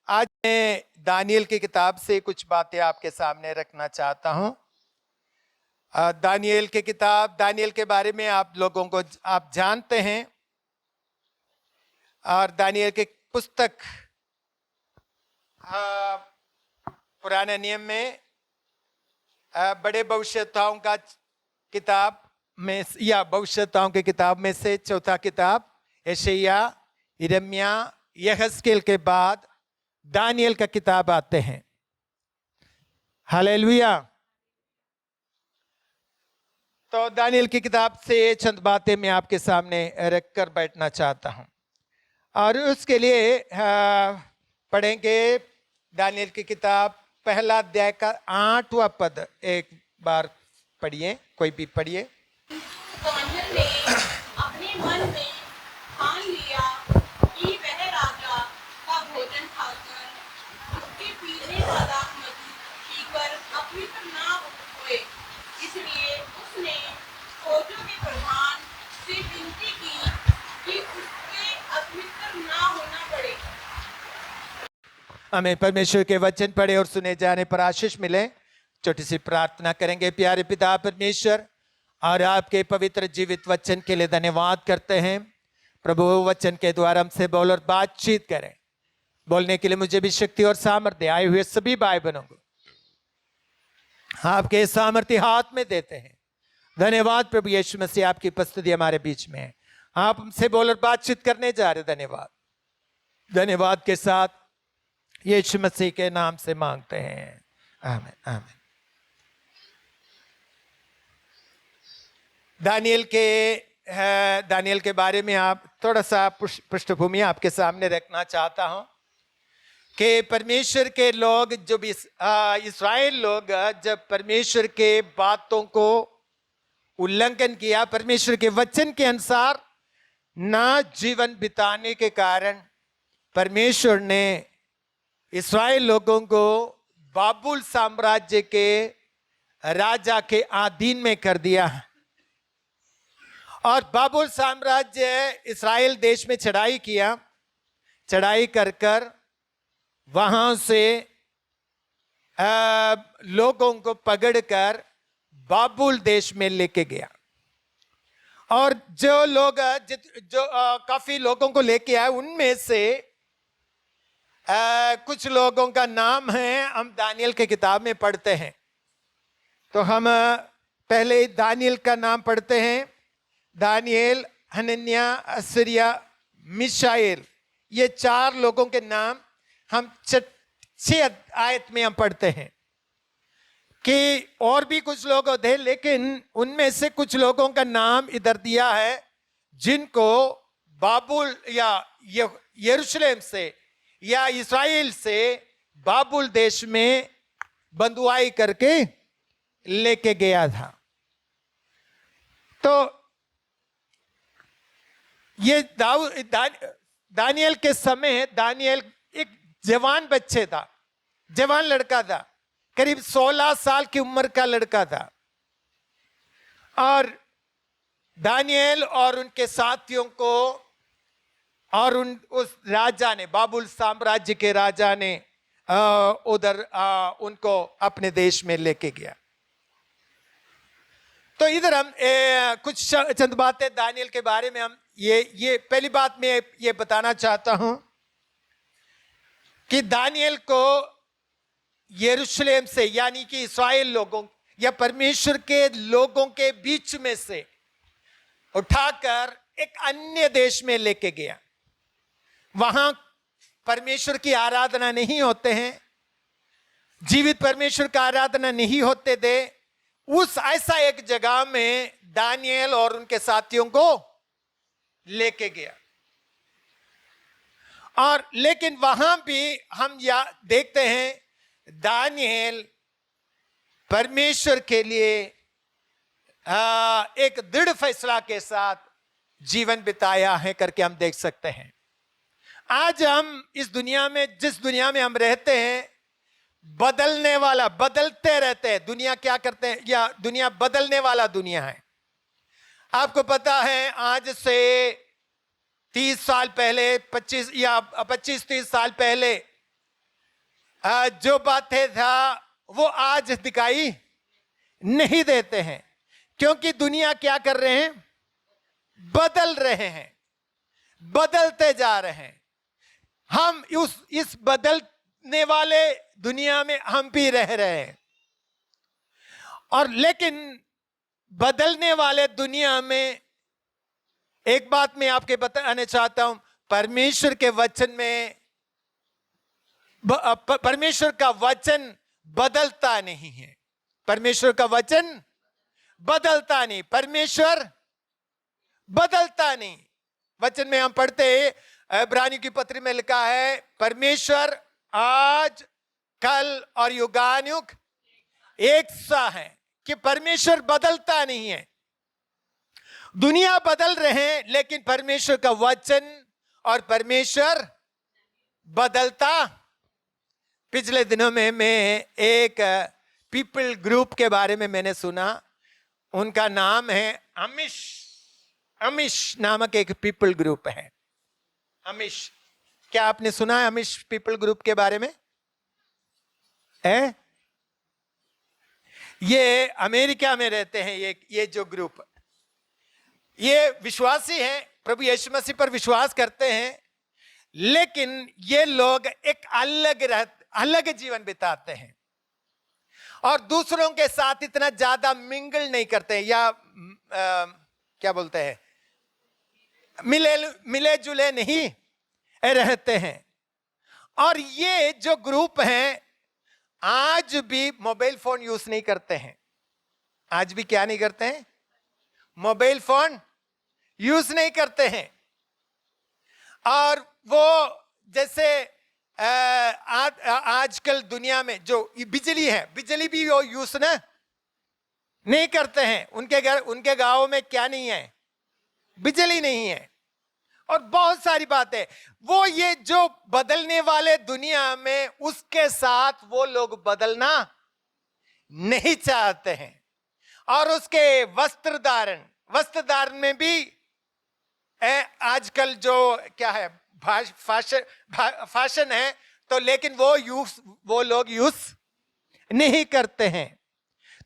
आज मैं दानियल की किताब से कुछ बातें आपके सामने रखना चाहता हूं। दानियल की किताब, दानियल के बारे में आप लोगों को आप जानते हैं। और दानियल की पुस्तक पुराने नियम में बड़े भविष्यवक्ताओं का किताब में या भविष्यवक्ताओं की किताब में से चौथा किताब यशायाह, यिर्मयाह, यहेजकेल के बाद दानियल का किताब आते हैं। हालेलुया। तो दानियल की किताब से चंद बातें मैं आपके सामने रखकर बैठना चाहता हूं और उसके लिए पढ़ेंगे दानियल की किताब पहला अध्याय का 8वां पद। एक बार पढ़िए, कोई भी पढ़िए। दानियल ने अपने मन में ठान लिया कि वह राजा का भोजन खाकर उसके पीने का दाख मधु पीकर अपवित्र ना हुए, इसलिए उसने फौजों के प्रधान से विनती की कि उसके अपवित्र ना होना पड़े। हमें परमेश्वर के वचन पढ़े और सुने जाने पर आशीष मिले। छोटी सी प्रार्थना करेंगे। प्यारे पिता परमेश्वर, और आपके पवित्र जीवित वचन के लिए धन्यवाद करते हैं। प्रभु, वचन के द्वारा हमसे बोल और बातचीत करें। बोलने के लिए मुझे भी शक्ति और सामर्थ्य आए हुए सभी भाई बहनों को आपके सामर्थ्य हाथ में देते हैं। धन्यवाद प्रभु यीशु मसीह, आपकी उपस्थिति हमारे बीच में है। आप हमसे बोल और बातचीत करने जा रहे। धन्यवाद। धन्यवाद के साथ यीशु मसीह के नाम से मांगते हैं, आमीन आमीन। दानियल के बारे में आप थोड़ा सा पृष्ठभूमि आपके सामने रखना चाहता हूं कि परमेश्वर के लोग जो भी इस्राएल लोग जब परमेश्वर के बातों को उल्लंघन किया, परमेश्वर के वचन के अनुसार ना जीवन बिताने के कारण परमेश्वर ने इस्राएल लोगों को बाबुल साम्राज्य के राजा के अधीन में कर दिया। और बाबुल साम्राज्य इस्राएल देश में चढ़ाई किया। चढ़ाई कर कर वहां से लोगों को पकड़कर बाबुल देश में लेके गया। और जो लोग काफी लोगों को लेके आए, उनमें से कुछ लोगों का नाम है हम दानियल के किताब में पढ़ते हैं। तो हम पहले दानियल का नाम पढ़ते हैं। दानियल, हनन्याह, असरिया, मिशाएल, ये 4 लोगों के नाम हम 6 आयत में हम पढ़ते हैं कि और भी कुछ लोग थे, लेकिन उनमें से कुछ लोगों का नाम इधर दिया है जिनको बाबुल या यरूशलेम से या इस्राएल से बाबुल देश में बंधुआई करके लेके गया था। तो ये दानियल के समय दानियल एक जवान बच्चे था, जवान लड़का था, करीब 16 साल की उम्र का लड़का था। और दानियल और उनके साथियों को और उस राजा ने, बाबुल साम्राज्य के राजा ने उधर उनको अपने देश में लेके गया। तो इधर हम कुछ चंद बातें दानियल के बारे में हम ये पहली बात मैं ये बताना चाहता हूं कि दानियल को यरूशलेम से यानी कि इस्राएल लोगों या परमेश्वर के लोगों के बीच में से उठाकर एक अन्य देश में लेके गया। वहां परमेश्वर की आराधना नहीं होते हैं, जीवित परमेश्वर का आराधना नहीं होते थे। उस ऐसा एक जगह में दानियल और उनके साथियों को लेके गया। और लेकिन वहां भी हम देखते हैं दानियल परमेश्वर के लिए एक दृढ़ फैसला के साथ जीवन बिताया है करके हम देख सकते हैं। आज हम इस दुनिया में, जिस दुनिया में हम रहते हैं, बदलने वाला, बदलते रहते हैं। दुनिया क्या करते हैं, या दुनिया बदलने वाला दुनिया है। आपको पता है आज से 30 साल पहले, 25 या 25-30 साल पहले जो बातें था वो आज दिखाई नहीं देते हैं, क्योंकि दुनिया क्या कर रहे हैं? बदल रहे हैं, बदलते जा रहे हैं। हम इस बदलने वाले दुनिया में हम भी रह रहे हैं। और लेकिन बदलने वाले दुनिया में एक बात मैं आपके बताना चाहता हूं, परमेश्वर के वचन में परमेश्वर का वचन बदलता नहीं है। परमेश्वर का वचन बदलता नहीं, परमेश्वर बदलता नहीं। वचन में हम पढ़ते हैं, इब्रानियों की पत्री में लिखा है, परमेश्वर आज कल और युगानुयुग एक सा है, कि परमेश्वर बदलता नहीं है। दुनिया बदल रहे हैं, लेकिन परमेश्वर का वचन और परमेश्वर बदलता। पिछले दिनों में मैं एक पीपल ग्रुप के बारे में मैंने सुना। उनका नाम है अमिश नामक एक पीपल ग्रुप है। अमिश, क्या आपने सुना है अमिश पीपल ग्रुप के बारे में? है? ये अमेरिका में रहते हैं। ये जो ग्रुप, ये विश्वासी हैं, प्रभु यीशु मसीह पर विश्वास करते हैं, लेकिन ये लोग एक अलग जीवन बिताते हैं और दूसरों के साथ इतना ज्यादा मिंगल नहीं करते, या क्या बोलते हैं, मिले जुले नहीं रहते हैं। और ये जो ग्रुप हैं आज भी मोबाइल फोन यूज नहीं करते हैं। आज भी क्या नहीं करते हैं? मोबाइल फोन यूज नहीं करते हैं। और वो जैसे आजकल दुनिया में जो बिजली है, बिजली भी वो यूज नहीं करते हैं। उनके गांव में क्या नहीं है? बिजली नहीं है। और बहुत सारी बातें, वो ये जो बदलने वाले दुनिया में, उसके साथ वो लोग बदलना नहीं चाहते हैं। और उसके वस्त्र धारण में भी आजकल जो क्या है, फैशन है, तो लेकिन वो लोग यूज नहीं करते हैं।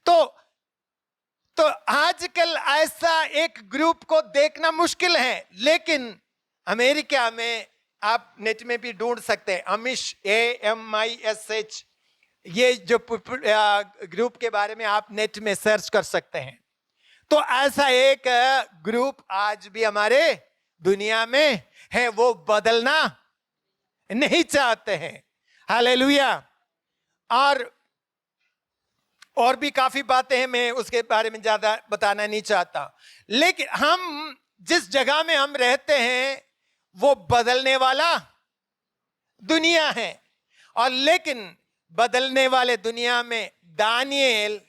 तो आजकल ऐसा एक ग्रुप को देखना मुश्किल है, लेकिन अमेरिका में आप नेट में भी ढूंढ सकते हैं, अमिश, AMISH, ये जो ग्रुप के बारे में आप नेट में सर्च कर सकते हैं। तो ऐसा एक ग्रुप आज भी हमारे दुनिया में है, वो बदलना नहीं चाहते हैं। हालेलुया। और भी काफी बातें हैं, मैं उसके बारे में ज्यादा बताना नहीं चाहता। लेकिन हम जिस जगह में हम रहते हैं वो बदलने वाला दुनिया है। और लेकिन बदलने वाले दुनिया में दानियेल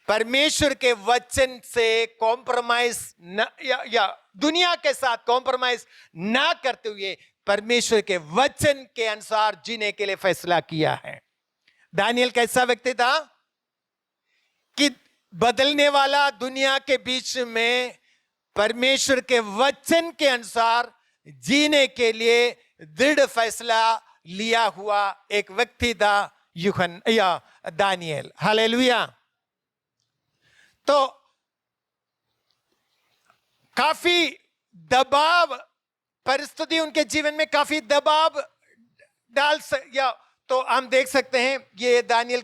परमेश्वर के वचन से कॉम्प्रोमाइज या दुनिया के साथ कॉम्प्रोमाइज ना करते हुए परमेश्वर के वचन के अनुसार जीने के लिए फैसला किया है। दानियेल कैसा व्यक्ति था कि बदलने वाला दुनिया के बीच में परमेश्वर के वचन के अनुसार जीने के लिए दृढ़ फैसला लिया हुआ एक व्यक्ति था दानियेल। हालेलुया। तो काफी दबाव, परिस्थिति उनके जीवन में काफी दबाव तो हम देख सकते हैं ये दानियेल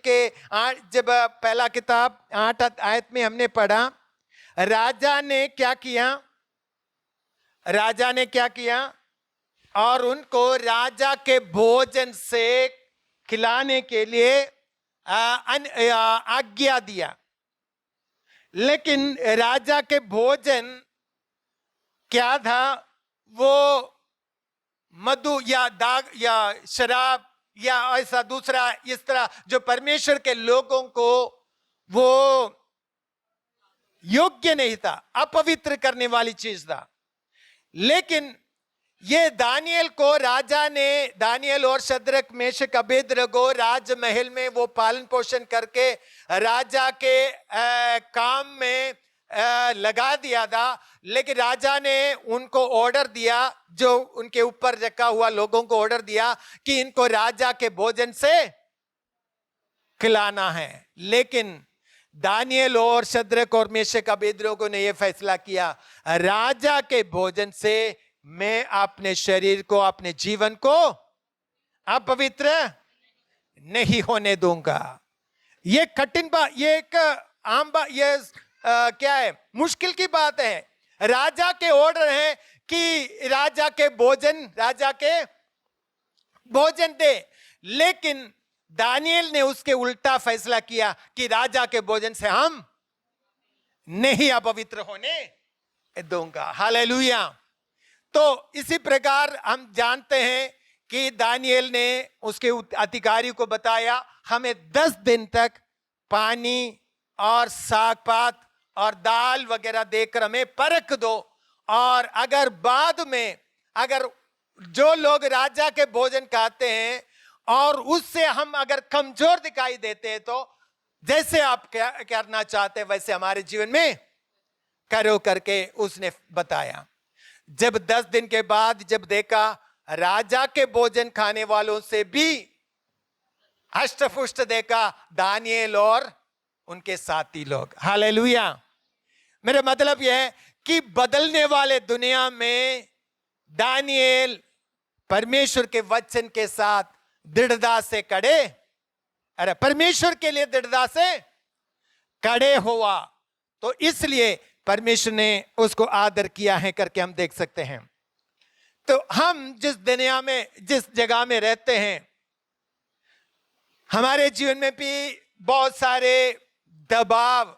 के जब पहला किताब 8 आयत में हमने पढ़ा, राजा ने क्या किया और उनको राजा के भोजन से खिलाने के लिए आज्ञा दिया। लेकिन राजा के भोजन क्या था? वो मधु या दाग या शराब या ऐसा दूसरा इस तरह जो परमेश्वर के लोगों को वो योग्य नहीं था, अपवित्र करने वाली चीज था। लेकिन ये दानियेल को राजा ने, दानियेल और शद्रक मेशक अबेदनगो राजमहल में वो पालन पोषण करके राजा के काम में लगा दिया था, लेकिन राजा ने उनको ऑर्डर दिया, जो उनके ऊपर रखा हुआ लोगों को ऑर्डर दिया कि इनको राजा के भोजन से खिलाना है। लेकिन दानियल और शद्रक और मेशक अबेदनगो ने यह फैसला किया, राजा के भोजन से मैं अपने शरीर को, अपने जीवन को अपवित्र नहीं होने दूंगा। ये कठिन बात, ये एक आम बात, ये क्या है, मुश्किल की बात है। राजा के ऑर्डर है कि राजा के भोजन दे, लेकिन दानियल ने उसके उल्टा फैसला किया कि राजा के भोजन से हम नहीं अपवित्र होने दूंगा। हालेलुया। तो इसी प्रकार हम जानते हैं कि दानियल ने उसके अधिकारी को बताया, हमें 10 दिन तक पानी और साग पात और दाल वगैरह देकर हमें परख दो, और अगर बाद में अगर जो लोग राजा के भोजन खाते हैं और उससे हम अगर कमजोर दिखाई देते हैं, तो जैसे आप क्या करना चाहते हैं वैसे हमारे जीवन में करो करके उसने बताया। जब 10 दिन के बाद जब देखा राजा के भोजन खाने वालों से भी हष्ट-पुष्ट देखा दानियल और उनके साथी लोग। हालेलुया। मेरा मतलब यह है कि बदलने वाले दुनिया में दानियल परमेश्वर के वचन के साथ दृढ़ता से परमेश्वर के लिए दृढ़ता से खड़े हुआ, तो इसलिए परमेश्वर ने उसको आदर किया है करके हम देख सकते हैं। तो हम जिस दुनिया में, जिस जगह में रहते हैं, हमारे जीवन में भी बहुत सारे दबाव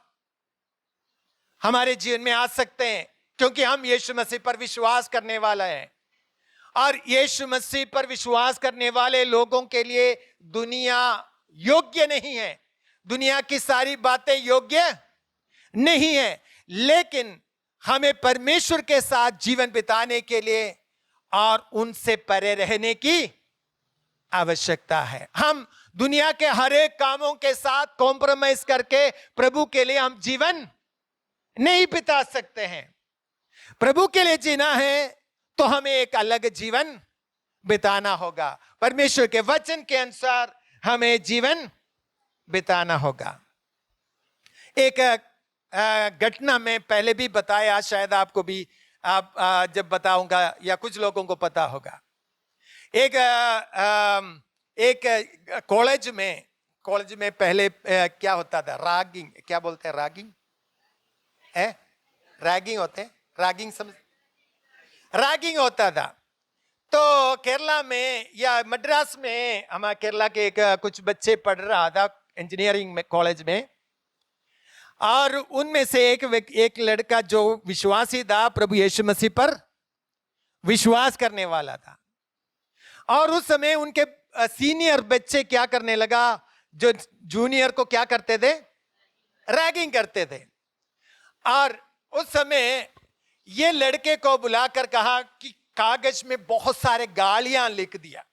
हमारे जीवन में आ सकते हैं, क्योंकि हम यीशु मसीह पर विश्वास करने वाला है, और यीशु मसीह पर विश्वास करने वाले लोगों के लिए दुनिया योग्य नहीं है, दुनिया की सारी बातें योग्य नहीं है, लेकिन हमें परमेश्वर के साथ जीवन बिताने के लिए और उनसे परे रहने की आवश्यकता है। हम दुनिया के हर एक कामों के साथ कॉम्प्रोमाइज करके प्रभु के लिए हम जीवन नहीं बिता सकते हैं। प्रभु के लिए जीना है तो हमें एक अलग जीवन बिताना होगा, परमेश्वर के वचन के अनुसार हमें जीवन बिताना होगा। एक घटना में पहले भी बताया, शायद आपको भी जब बताऊंगा या कुछ लोगों को पता होगा। एक कॉलेज में पहले क्या होता था, रैगिंग, क्या बोलते हैं, रैगिंग होते हैं, रैगिंग होता था। तो केरला में या मद्रास में, हमारे केरला के कुछ बच्चे पढ़ रहा था इंजीनियरिंग में कॉलेज में, और उनमें से एक लड़का जो विश्वासी था, प्रभु यीशु मसीह पर विश्वास करने वाला था, और उस समय उनके सीनियर बच्चे क्या करने लगा, जो जूनियर को क्या करते थे, रैगिंग करते थे। और उस समय ये लड़के को बुलाकर कहा कि कागज में बहुत सारे गालियां लिख दिया,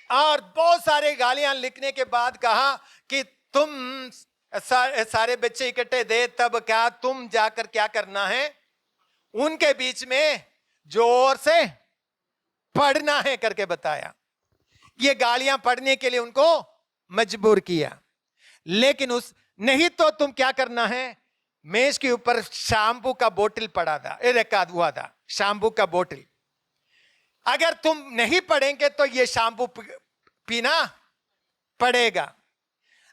और बहुत सारे गालियां लिखने के बाद कहा कि तुम सारे बच्चे इकट्ठे थे, तब क्या तुम जाकर क्या करना है, उनके बीच में जोर से पढ़ना है करके बताया। ये गालियां पढ़ने के लिए उनको मजबूर किया, लेकिन नहीं तो तुम क्या करना है, मेज के ऊपर शैम्पू का बोतल पड़ा था, रखा हुआ था, शैम्पू का बोतल। अगर तुम नहीं पढ़ेंगे तो ये शैम्पू पीना पड़ेगा,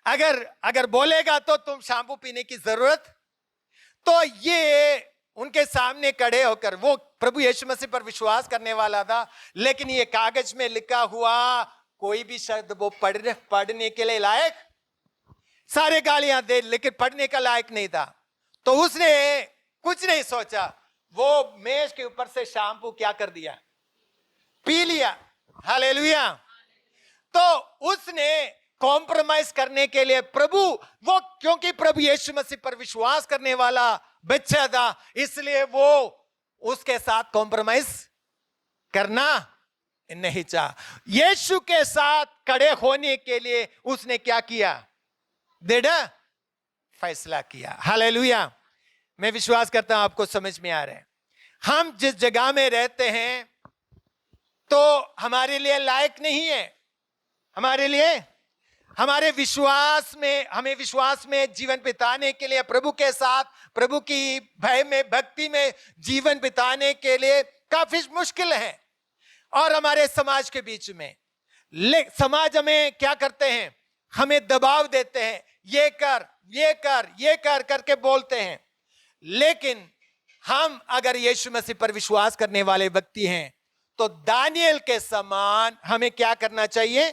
अगर बोलेगा तो तुम शैम्पू पीने की जरूरत। तो ये उनके सामने खड़े होकर, वो प्रभु यीशु मसीह पर विश्वास करने वाला था, लेकिन ये कागज में लिखा हुआ कोई भी शब्द वो पढ़ने के लिए लायक, सारे गालियां दे लेकिन पढ़ने का लायक नहीं था। तो उसने कुछ नहीं सोचा, वो मेज के ऊपर से शैम्पू क्या कर दिया, पी लिया। हालेलुया। तो उसने कॉम्प्रोमाइज करने के लिए वो क्योंकि प्रभु यीशु मसीह पर विश्वास करने वाला बच्चा था, इसलिए वो उसके साथ कॉम्प्रोमाइज करना नहीं चाहा। यीशु के साथ खड़े होने के लिए उसने क्या किया, फैसला किया। हालेलुया। मैं विश्वास करता हूं आपको समझ में आ रहा है। हम जिस जगह में रहते हैं तो हमारे लिए लायक नहीं है, हमारे लिए, हमारे विश्वास में, हमें विश्वास में जीवन बिताने के लिए, प्रभु के साथ, प्रभु की भय में, भक्ति में जीवन बिताने के लिए काफी मुश्किल है। और हमारे समाज के बीच में समाज हमें क्या करते हैं, हमें दबाव देते हैं, ये कर, ये कर, ये कर करके बोलते हैं। लेकिन हम अगर यीशु मसीह पर विश्वास करने वाले व्यक्ति हैं तो दानियेल के समान हमें क्या करना चाहिए?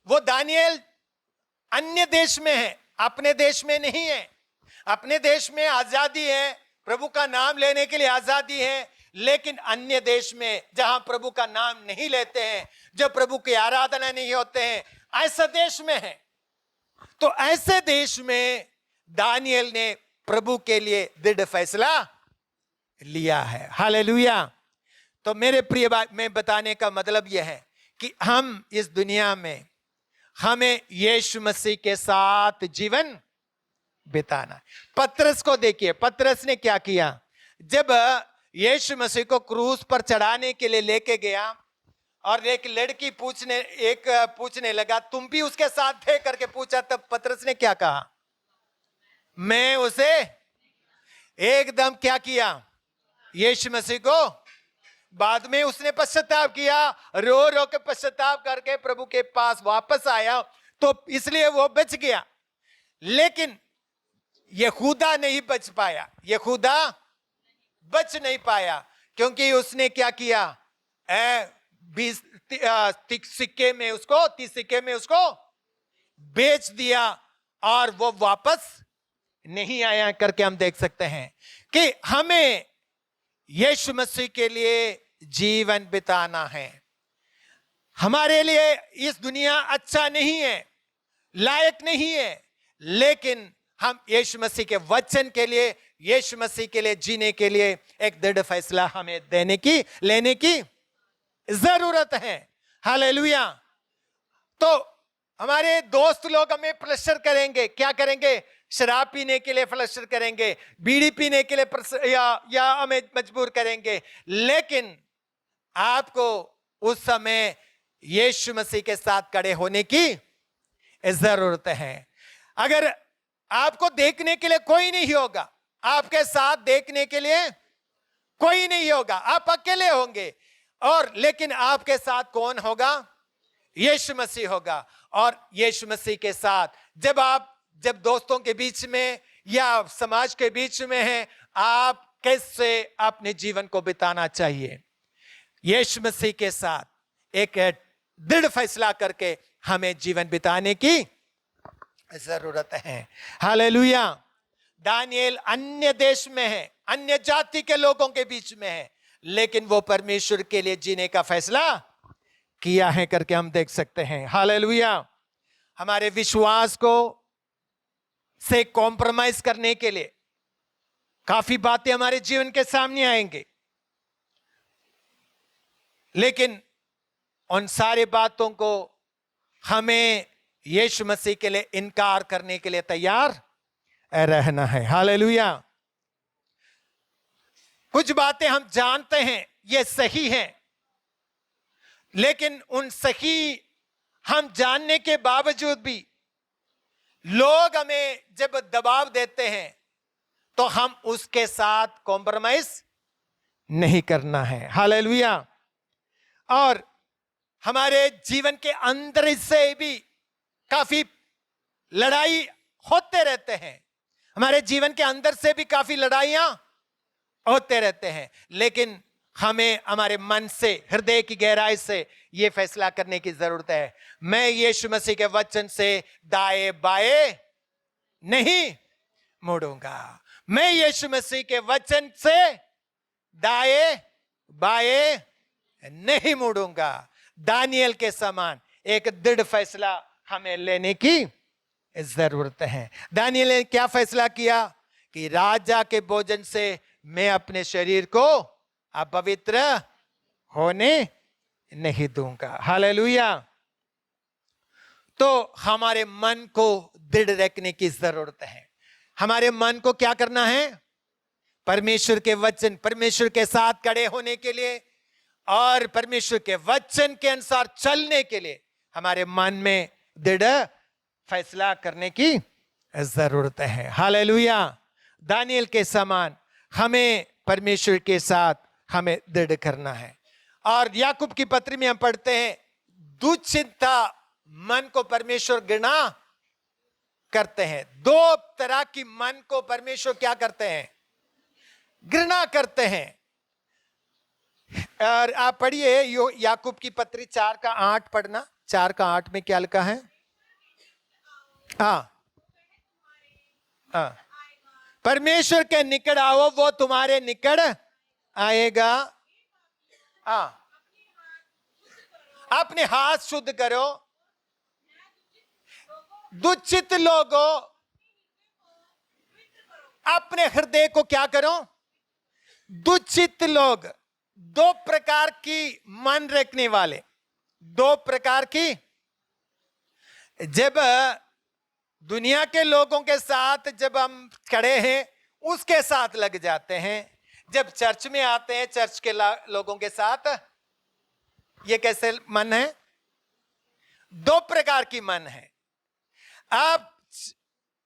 वो दानियेल अन्य देश में है, अपने देश में नहीं है। अपने देश में आजादी है, प्रभु का नाम लेने के लिए आजादी है, लेकिन अन्य देश में जहां प्रभु का नाम नहीं लेते हैं, जब प्रभु की आराधना नहीं होते हैं, ऐसा देश में है। तो ऐसे देश में दानियेल ने प्रभु के लिए दृढ़ फैसला लिया है। हालेलुया। तो मेरे प्रिय भाई, मैं बताने का मतलब यह है कि हम इस दुनिया में हमें यीशु मसीह के साथ जीवन बिताना। पतरस को देखिए, पतरस ने क्या किया? जब यीशु मसीह को क्रूस पर चढ़ाने के लिए लेके गया और एक लड़की पूछने लगा, तुम भी उसके साथ थे करके पूछा, तब पतरस ने क्या कहा? मैं उसे एकदम क्या किया? यीशु मसीह को, बाद में उसने पश्चाताप किया, रो रो के पश्चाताप करके प्रभु के पास वापस आया, तो इसलिए वो बच गया। लेकिन यहूदा नहीं बच पाया, यहूदा बच नहीं पाया, क्योंकि उसने क्या किया? 20 सिक्के में उसको, 30 सिक्के में उसको बेच दिया और वो वापस नहीं आया करके हम देख सकते हैं कि हमें यीशु मसीह के लिए जीवन बिताना है। हमारे लिए इस दुनिया अच्छा नहीं है, लायक नहीं है, लेकिन हम यीशु मसीह के वचन के लिए, यीशु मसीह के लिए जीने के लिए एक दृढ़ फैसला हमें लेने की जरूरत है। हालेलुया। तो हमारे दोस्त लोग हमें प्रेशर करेंगे, क्या करेंगे? शराब पीने के लिए प्रेशर करेंगे, बीड़ी पीने के लिए या हमें मजबूर करेंगे। लेकिन आपको उस समय यीशु मसीह के साथ खड़े होने की जरूरत है। अगर आपको देखने के लिए कोई नहीं होगा, आपके साथ देखने के लिए कोई नहीं होगा, आप अकेले होंगे, और लेकिन आपके साथ कौन होगा? यीशु मसीह होगा। और यीशु मसीह के साथ जब दोस्तों के बीच में या समाज के बीच में हैं, आप कैसे अपने जीवन को बिताना चाहिए? यीशु मसीह के साथ एक दृढ़ फैसला करके हमें जीवन बिताने की जरूरत है। हालेलुया। दानियेल अन्य देश में है, अन्य जाति के लोगों के बीच में है, लेकिन वो परमेश्वर के लिए जीने का फैसला किया है करके हम देख सकते हैं। हालेलुया। हमारे विश्वास को से कॉम्प्रोमाइज करने के लिए काफी बातें हमारे जीवन के सामने आएंगे, लेकिन उन सारी बातों को हमें यीशु मसीह के लिए इनकार करने के लिए तैयार रहना है। हालेलुया। कुछ बातें हम जानते हैं ये सही हैं, लेकिन उन सही हम जानने के बावजूद भी लोग हमें जब दबाव देते हैं तो हम उसके साथ कॉम्प्रोमाइज नहीं करना है। हालेलुया। और हमारे जीवन के अंदर से भी काफी लड़ाई होते रहते हैं, हमारे जीवन के अंदर से भी काफी लड़ाइयां होते रहते हैं, लेकिन हमें हमारे मन से, हृदय की गहराई से यह फैसला करने की जरूरत है, मैं यीशु मसीह के वचन से दाएं बाएं नहीं मुड़ूंगा, मैं यीशु मसीह के वचन से दाएं बाएं नहीं मुड़ूंगा। दानियेल के समान एक दृढ़ फैसला हमें लेने की जरूरत है। दानियेल ने क्या फैसला किया कि राजा के भोजन से मैं अपने शरीर को अपवित्र होने नहीं दूंगा। हालेलुया। तो हमारे मन को दृढ़ रखने की जरूरत है। हमारे मन को क्या करना है? परमेश्वर के वचन, परमेश्वर के साथ खड़े होने के लिए और परमेश्वर के वचन के अनुसार चलने के लिए हमारे मन में दृढ़ फैसला करने की जरूरत है। हालेलुया। दानियल के समान हमें परमेश्वर के साथ हमें दृढ़ करना है। और याकूब की पत्री में हम पढ़ते हैं, दुश्चिंता मन को परमेश्वर घृणा करते हैं। दो तरह की मन को परमेश्वर क्या करते हैं? घृणा करते हैं। और आप पढ़िए याकूब की पत्री 4:8 पढ़ना। 4:8 में क्या लिखा है? हाँ, परमेश्वर के निकट आओ, वो तुम्हारे निकट आएगा। अपने हाथ शुद्ध करो, दुचित लोगों अपने हृदय को क्या करो? दुचित लोग, दो प्रकार की मन रखने वाले, दो प्रकार की। जब दुनिया के लोगों के साथ जब हम खड़े हैं उसके साथ लग जाते हैं, जब चर्च में आते हैं चर्च के लोगों के साथ, ये कैसे मन है? दो प्रकार की मन है। आप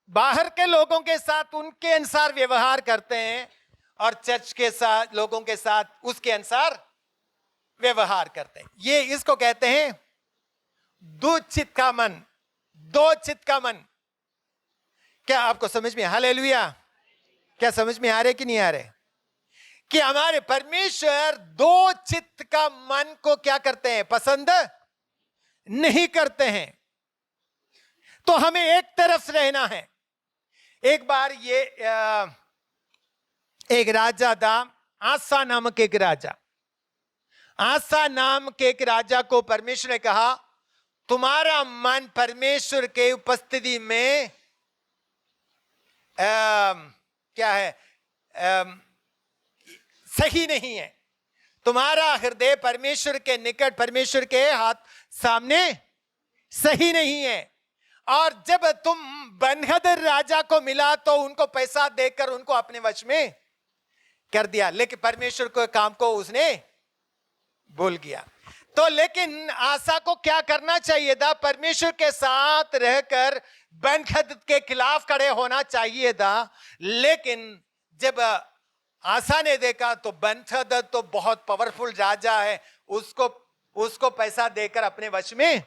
बाहर के लोगों के साथ उनके अनुसार व्यवहार करते हैं और चर्च के साथ लोगों के साथ उसके अनुसार व्यवहार करते हैं। ये इसको कहते हैं दुचित का मन, दो चित्त का मन। क्या आपको समझ में? हालेलुया। क्या समझ में आ रहे कि नहीं आ रहे? कि हमारे परमेश्वर दो चित्त का मन को क्या करते हैं? पसंद नहीं करते हैं। तो हमें एक तरफ रहना है। एक बार ये एक राजा था, आसा नामक एक राजा। आसा नाम के एक राजा को परमेश्वर ने कहा, तुम्हारा मन परमेश्वर के उपस्थिति में क्या है? सही नहीं है। तुम्हारा हृदय परमेश्वर के निकट, परमेश्वर के हाथ सामने सही नहीं है। और जब तुम बनहदर राजा को मिला तो उनको पैसा देकर उनको अपने वश में कर दिया, लेकिन परमेश्वर के काम को उसने भूल गया। तो लेकिन आसा को क्या करना चाहिए था? परमेश्वर के साथ रहकर बनहदद के खिलाफ खड़े होना चाहिए था। लेकिन जब आसा ने देखा तो बनहदद तो बहुत पावरफुल राजा है, उसको पैसा देकर अपने वश में।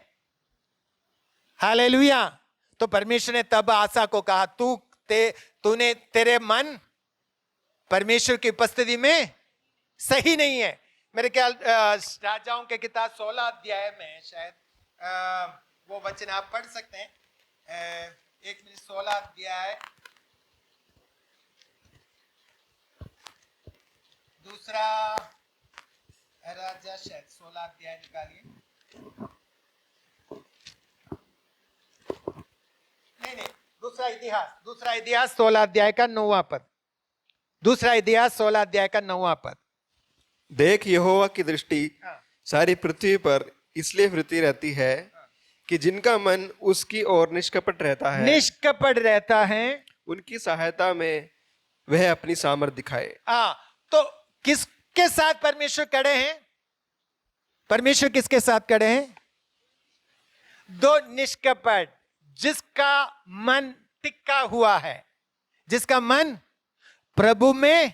हालेलुया। तो परमेश्वर ने तब आसा को कहा, तूने तेरे मन परमेश्वर की उपस्थिति में सही नहीं है। मेरे ख्याल राजाओं के किताब 16 अध्याय में शायद वो वचन आप पढ़ सकते हैं। 16 अध्याय दूसरा राजा, शायद 16 अध्याय निकालिए। नहीं, दूसरा इतिहास 16 अध्याय का 9वां पद। दूसरा इतिहास 16 अध्याय का 9वां पद। देख, यहोवा की दृष्टि सारी पृथ्वी पर इसलिए फिरती रहती है कि जिनका मन उसकी ओर निष्कपट रहता है, उनकी सहायता में वह अपनी सामर्थ दिखाए। तो किसके साथ परमेश्वर खड़े हैं? परमेश्वर किसके साथ खड़े हैं? दो निष्कपट, जिसका मन टिका हुआ है, जिसका मन प्रभु में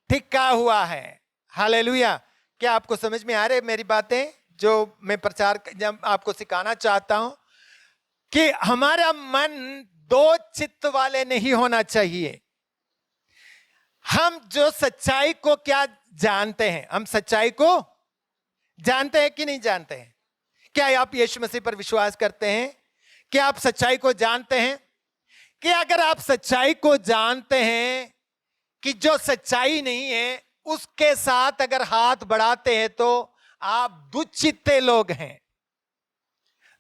टिका हुआ है। हालेलुया। क्या आपको समझ में आ रहे मेरी बातें जो मैं प्रचार जब आपको सिखाना चाहता हूं? कि हमारा मन दो चित्त वाले नहीं होना चाहिए। हम जो सच्चाई को क्या जानते हैं? हम सच्चाई को जानते हैं कि नहीं जानते हैं? क्या आप यीशु मसीह पर विश्वास करते हैं? क्या आप सच्चाई को जानते हैं? कि अगर आप सच्चाई को जानते हैं कि जो सच्चाई नहीं है उसके साथ अगर हाथ बढ़ाते हैं तो आप दुचित्ते लोग हैं,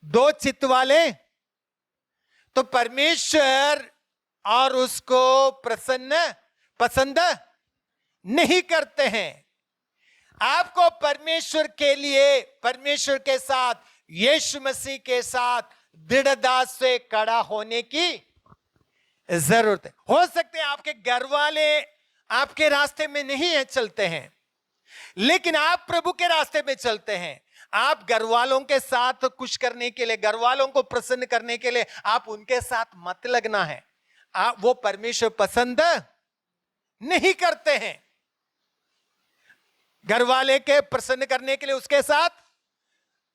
दो चित्त वाले। तो परमेश्वर और उसको पसंद नहीं करते हैं। आपको परमेश्वर के लिए, परमेश्वर के साथ, यीशु मसीह के साथ दृढ़ता से खड़ा होने की जरूरत है। हो सकते हैं आपके घर वाले आपके रास्ते में नहीं है, चलते हैं, लेकिन आप प्रभु के रास्ते में चलते हैं। आप घर वालों के साथ कुछ करने के लिए, घर वालों को प्रसन्न करने के लिए आप उनके साथ मत लगना है। आप वो परमेश्वर पसंद नहीं करते हैं। घर वाले के प्रसन्न करने के लिए उसके साथ,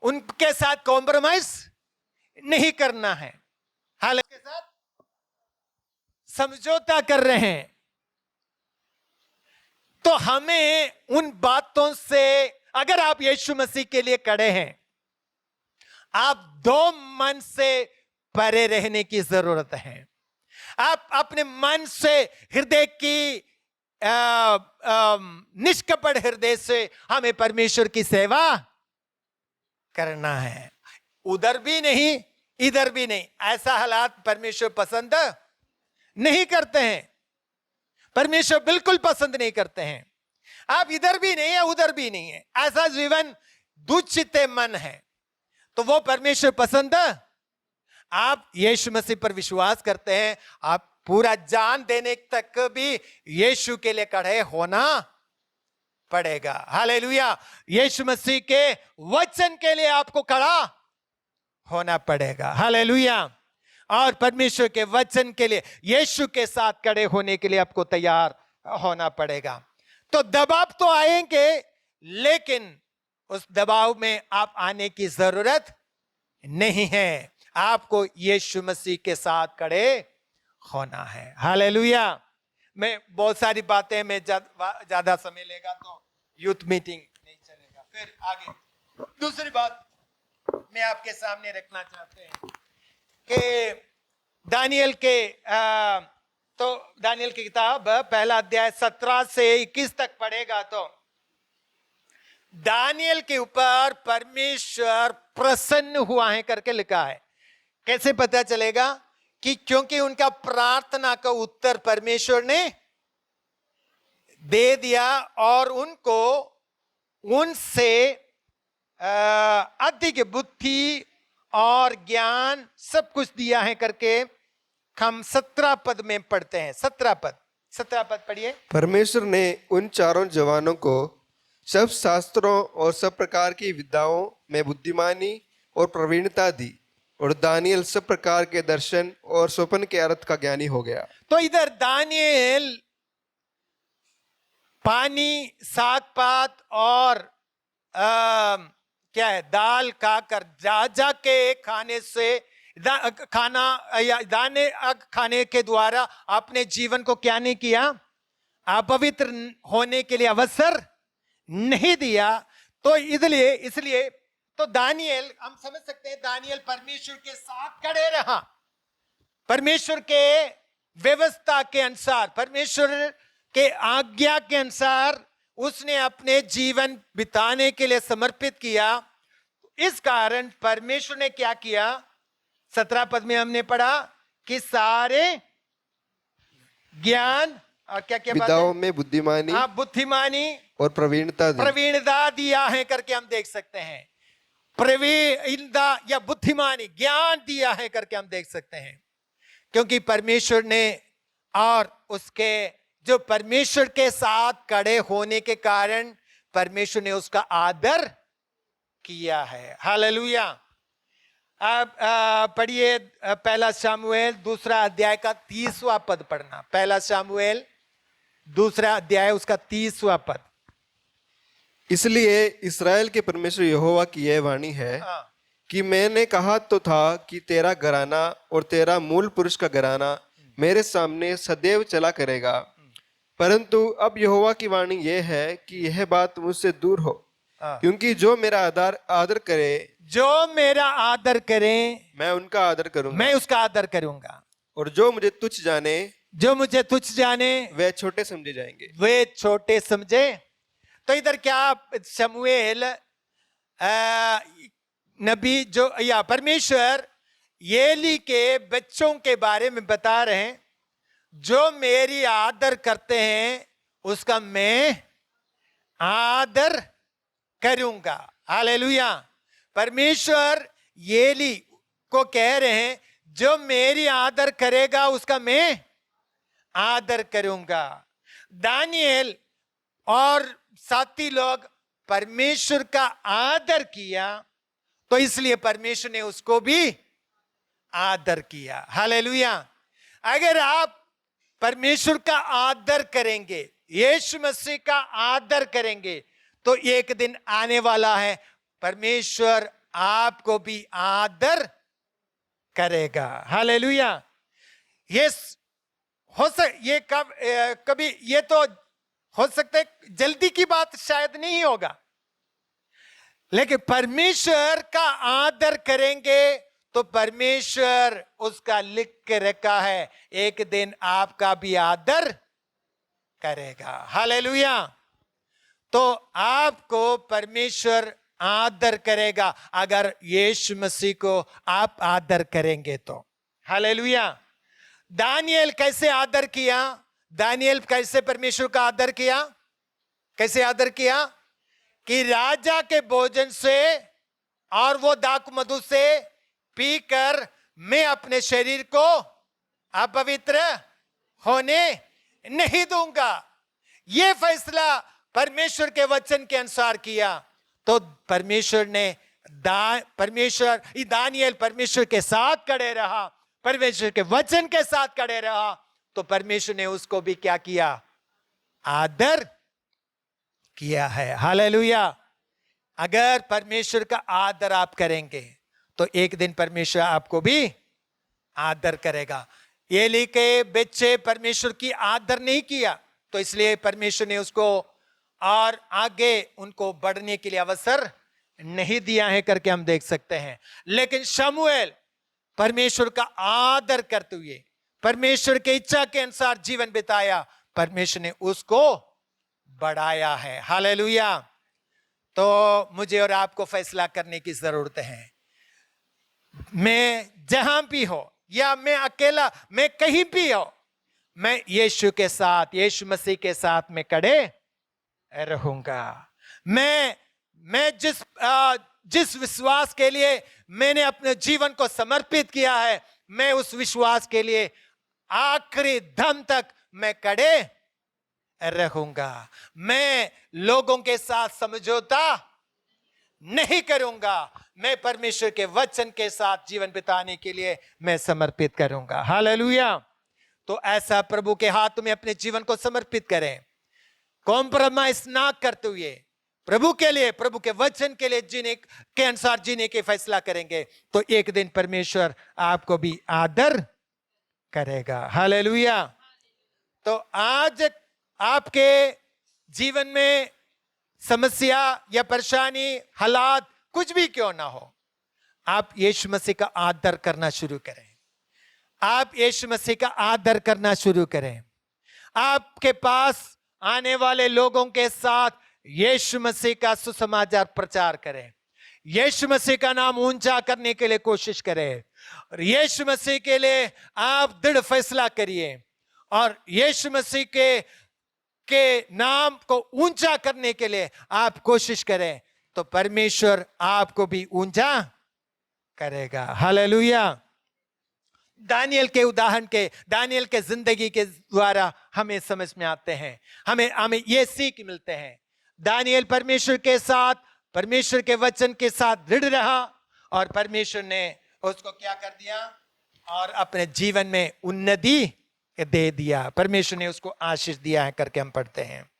उनके साथ कॉम्प्रोमाइज नहीं करना है, हालांकि साथ समझौता कर रहे हैं। तो हमें उन बातों से, अगर आप यीशु मसीह के लिए खड़े हैं, आप दो मन से परे रहने की जरूरत है। आप अपने मन से, हृदय की निष्कपट हृदय से हमें परमेश्वर की सेवा करना है। उधर भी नहीं, इधर भी नहीं, ऐसा हालात परमेश्वर पसंद नहीं करते हैं। परमेश्वर बिल्कुल पसंद नहीं करते हैं। आप इधर भी नहीं है, उधर भी नहीं है, ऐसा जीवन दुचित मन है, तो वो परमेश्वर पसंद। आप यीशु मसीह पर विश्वास करते हैं, आप पूरा जान देने तक भी यीशु के लिए खड़े होना पड़ेगा। हालेलुया। यीशु मसीह के वचन के लिए आपको खड़ा होना पड़ेगा। हालेलुया। और परमेश्वर के वचन के लिए, यीशु के साथ खड़े होने के लिए आपको तैयार होना पड़ेगा। तो दबाव तो आएंगे, लेकिन उस दबाव में आप आने की जरूरत नहीं है। आपको यीशु मसीह के साथ खड़े होना है। हालेलुया। मैं बहुत सारी बातें, मैं ज्यादा समय लेगा तो यूथ मीटिंग नहीं चलेगा। फिर आगे दूसरी बात मैं आपके सामने रखना चाहते हैं कि दानियल की किताब पहला अध्याय 17 से 21 तक पढ़ेगा तो दानियल के ऊपर परमेश्वर प्रसन्न हुआ है करके लिखा है। कैसे पता चलेगा? कि क्योंकि उनका प्रार्थना का उत्तर परमेश्वर ने दे दिया और उनको उनसे अधिक बुद्धि और ज्ञान सब कुछ दिया है करके हम 17 पद में पढ़ते हैं। 17 पद पढ़िए। परमेश्वर ने उन चारों जवानों को सब शास्त्रों और सब प्रकार की विद्याओं में बुद्धिमानी और प्रवीणता दी, और दानियल सब प्रकार के दर्शन और स्वप्न के अर्थ का ज्ञानी हो गया। तो इधर दानियल पानी, साग पात और क्या है, दाल खाकर जा के खाने से खाना या दाने खाने के द्वारा अपने जीवन को क्या नहीं किया, अपवित्र होने के लिए अवसर नहीं दिया। तो इसलिए तो दानियल, हम समझ सकते हैं दानियल परमेश्वर के साथ खड़े रहा, परमेश्वर के व्यवस्था के अनुसार, परमेश्वर के आज्ञा के अनुसार उसने अपने जीवन बिताने के लिए समर्पित किया। इस कारण परमेश्वर ने क्या किया, 17 पद में हमने पढ़ा कि सारे ज्ञान और क्या क्या विद्याओं में बुद्धिमानी, बुद्धिमानी और प्रवीणता दिया है करके हम देख सकते हैं। प्रवीणता या बुद्धिमानी, ज्ञान दिया है करके हम देख सकते हैं, क्योंकि परमेश्वर ने और उसके जो परमेश्वर के साथ खड़े होने के कारण परमेश्वर ने उसका आदर किया है। हालेलुया। अब पढ़िए पहला शमूएल 2 अध्याय का 30वां पद पढ़ना। पहला शमूएल 2 अध्याय उसका 30वां पद। इसलिए इस्राएल के परमेश्वर यहोवा की यह वाणी है कि मैंने कहा तो था कि तेरा घराना और तेरा मूल पुरुष का घराना मेरे सामने सदैव चला करेगा, परंतु अब यहोवा की वाणी यह है कि यह बात मुझसे दूर हो, क्योंकि जो मेरा आदर करे मैं उनका आदर करूंगा, मैं उसका आदर करूंगा, और जो मुझे तुच्छ जाने वे छोटे समझे। तो इधर क्या शमूएल नबी जो या परमेश्वर एली के बच्चों के बारे में बता रहे हैं, जो मेरी आदर करते हैं उसका मैं आदर करूंगा। हालेलुया। परमेश्वर एली को कह रहे हैं जो मेरी आदर करेगा उसका मैं आदर करूंगा। दानियेल और साथी लोग परमेश्वर का आदर किया, तो इसलिए परमेश्वर ने उसको भी आदर किया। हालेलुया। अगर आप परमेश्वर का आदर करेंगे, यीशु मसीह का आदर करेंगे, तो एक दिन आने वाला है परमेश्वर आपको भी आदर करेगा। हालेलुया। ये कभी ये तो हो सकता है जल्दी की बात शायद नहीं होगा, लेकिन परमेश्वर का आदर करेंगे तो परमेश्वर उसका लिख के रखा है, एक दिन आपका भी आदर करेगा। हालेलुया। तो आपको परमेश्वर आदर करेगा अगर यीशु मसीह को आप आदर करेंगे तो। हालेलुया। दानियेल कैसे आदर किया? दानियेल कैसे परमेश्वर का आदर किया? कैसे आदर किया? कि राजा के भोजन से और वो दाख मधु से पीकर मैं अपने शरीर को अपवित्र होने नहीं दूंगा। ये फैसला परमेश्वर के वचन के अनुसार किया, तो परमेश्वर ने दानियेल परमेश्वर के साथ खड़े रहा, परमेश्वर के वचन के साथ खड़े रहा, तो परमेश्वर ने उसको भी क्या किया? आदर किया है। हालेलुया। अगर परमेश्वर का आदर आप करेंगे तो एक दिन परमेश्वर आपको भी आदर करेगा। एली के बच्चे परमेश्वर की आदर नहीं किया, तो इसलिए परमेश्वर ने उसको और आगे उनको बढ़ने के लिए अवसर नहीं दिया है करके हम देख सकते हैं। लेकिन शमूएल परमेश्वर का आदर करते हुए परमेश्वर की इच्छा के अनुसार जीवन बिताया, परमेश्वर ने उसको बढ़ाया है। हालेलुया। तो मुझे और आपको फैसला करने की जरूरत है। मैं जहां भी हो या मैं अकेला, मैं कहीं भी हो, मैं यीशु के साथ, यीशु मसीह के साथ मैं खड़े रहूंगा। मैं जिस विश्वास के लिए मैंने अपने जीवन को समर्पित किया है, मैं उस विश्वास के लिए आखिरी दम तक मैं खड़े रहूंगा। मैं लोगों के साथ समझौता नहीं करूंगा। मैं परमेश्वर के वचन के साथ जीवन बिताने के लिए मैं समर्पित करूंगा। हालेलुया। तो ऐसा प्रभु के हाथ में अपने जीवन को समर्पित करें, कॉम्प्रोमाइज ना करते हुए प्रभु के लिए, प्रभु के वचन के लिए जीने के अनुसार जीने के फैसला करेंगे, तो एक दिन परमेश्वर आपको भी आदर करेगा। हालेलुया। तो आज आपके जीवन में समस्या या परेशानी, हालात कुछ भी क्यों ना हो, आप यीशु मसीह का आदर करना शुरू करें। आप यीशु मसीह का आदर करना शुरू करें। आपके पास आने वाले लोगों के साथ यीशु मसीह का सुसमाचार प्रचार करें। यीशु मसीह का नाम ऊंचा करने के लिए कोशिश करें। और यीशु मसीह के लिए आप दृढ़ फैसला करिए और यीशु मसीह के नाम को ऊंचा करने के लिए आप कोशिश करें, तो परमेश्वर आपको भी ऊंचा करेगा। हालेलुया। दानियेल के उदाहरण के, दानियेल के जिंदगी के द्वारा हमें समझ में आते हैं, हमें ये सीख मिलते हैं। दानियेल परमेश्वर के साथ, परमेश्वर के वचन के साथ दृढ़ रहा और परमेश्वर ने उसको क्या कर दिया? और अपने जीवन में उन्नति दे दिया। परमेश्वर ने उसको आशीष दिया है करके हम पढ़ते हैं।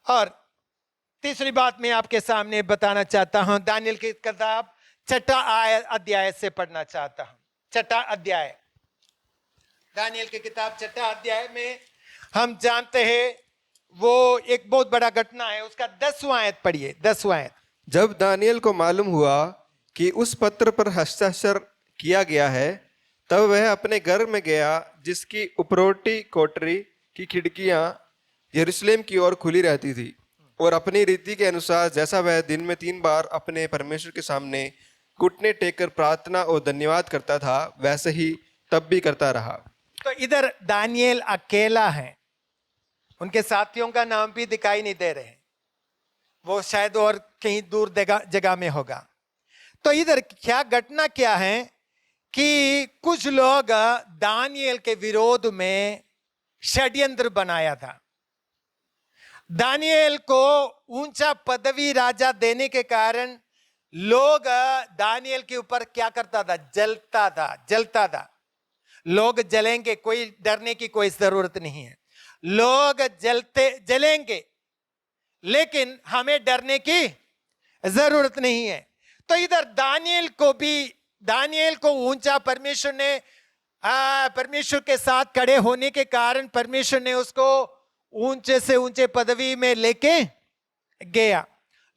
और तीसरी बात मैं आपके सामने बताना चाहता हूं, दानियेल की किताब 6 अध्याय से पढ़ना चाहता हूं। 6 अध्याय, दानियेल की किताब 6 अध्याय में हम जानते हैं वो एक बहुत बड़ा घटना है। उसका 10वां आयत पढ़िए। 10वां आयत। जब दानियेल को मालूम हुआ कि उस पत्र पर हस्ताक्षर किया गया है, तब वह अपने घर में गया, जिसकी उपरोटी कोठरी की खिड़कियां यरूशलेम की ओर खुली रहती थी, और अपनी रीति के अनुसार जैसा वह दिन में 3 बार अपने परमेश्वर के सामने घुटने टेक कर प्रार्थना और धन्यवाद करता था, वैसे ही तब भी करता रहा। तो इधर दानियेल अकेला है, उनके साथियों का नाम भी दिखाई नहीं दे रहे, वो शायद और कहीं दूर जगह में होगा। तो इधर क्या घटना क्या है कि कुछ लोग दानियेल के विरोध में षड्यंत्र बनाया था। दानियेल को ऊंचा पदवी राजा देने के कारण लोग दानियेल के ऊपर क्या करता था? जलता था। लोग जलेंगे, कोई डरने की कोई जरूरत नहीं है। लोग जलेंगे, लेकिन हमें डरने की जरूरत नहीं है। तो इधर दानियेल को ऊंचा परमेश्वर के साथ खड़े होने के कारण परमेश्वर ने उसको ऊंचे से ऊंचे पदवी में लेके गया।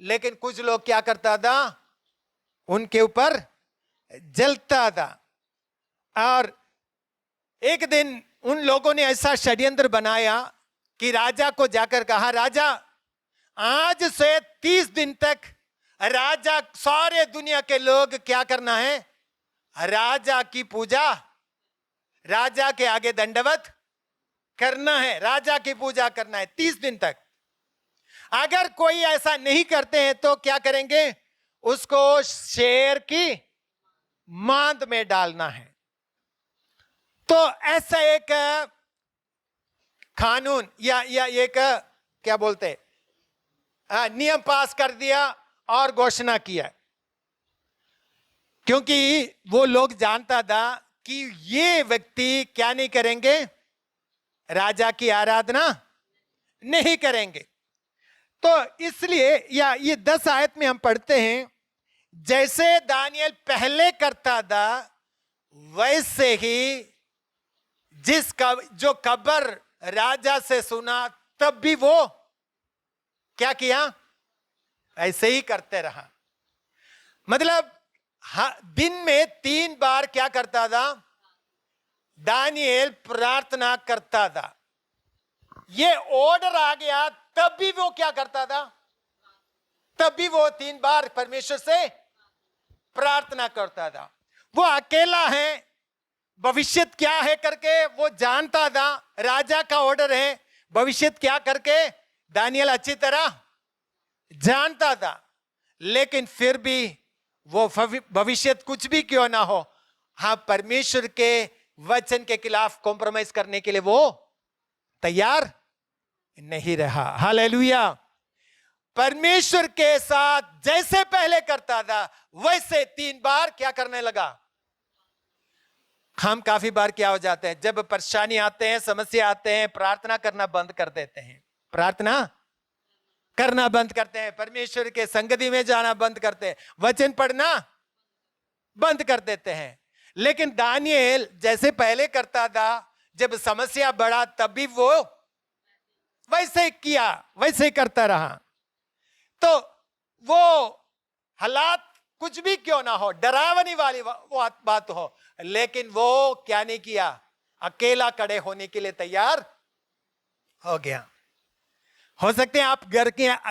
लेकिन कुछ लोग क्या करता था? उनके ऊपर जलता था। और एक दिन उन लोगों ने ऐसा षड्यंत्र बनाया कि राजा को जाकर कहा, राजा आज से 30 दिन तक राजा, सारे दुनिया के लोग क्या करना है? राजा की पूजा, राजा के आगे दंडवत करना है, राजा की पूजा करना है 30 दिन तक। अगर कोई ऐसा नहीं करते हैं तो क्या करेंगे? उसको शेर की मांद में डालना है। तो ऐसा एक कानून या एक क्या बोलते हैं, नियम पास कर दिया और घोषणा किया, क्योंकि वो लोग जानता था कि ये व्यक्ति क्या नहीं करेंगे? राजा की आराधना नहीं करेंगे। तो इसलिए ये 10 आयत में हम पढ़ते हैं, जैसे दानियेल पहले करता था वैसे ही जो खबर राजा से सुना तब भी वो क्या किया? ऐसे ही करते रहा। मतलब दिन में 3 बार क्या करता था? दानियेल प्रार्थना करता था। ये ऑर्डर आ गया तब भी वो क्या करता था? तब भी वो 3 बार परमेश्वर से प्रार्थना करता था। वो अकेला है, भविष्य क्या है करके वो जानता था। राजा का ऑर्डर है, भविष्य क्या करके दानियेल अच्छी तरह जानता था। लेकिन फिर भी वो भविष्य कुछ भी क्यों ना हो, हाँ, परमेश्वर के वचन के खिलाफ कॉम्प्रोमाइज करने के लिए वो तैयार नहीं रहा। हालेलुया। परमेश्वर के साथ जैसे पहले करता था वैसे 3 बार क्या करने लगा। हम काफी बार क्या हो जाते हैं, जब परेशानी आते हैं, समस्या आते हैं, प्रार्थना करना बंद कर देते हैं। प्रार्थना करना बंद करते हैं, परमेश्वर के संगति में जाना बंद करते हैं, वचन पढ़ना बंद कर देते हैं। लेकिन दानियेल जैसे पहले करता था, जब समस्या बढ़ा तब भी वो वैसे किया, वैसे करता रहा। तो वो हालात कुछ भी क्यों ना हो, डरावनी वाली वो बात हो, लेकिन वो क्या नहीं किया? अकेला खड़े होने के लिए तैयार हो गया। हो सकते हैं आप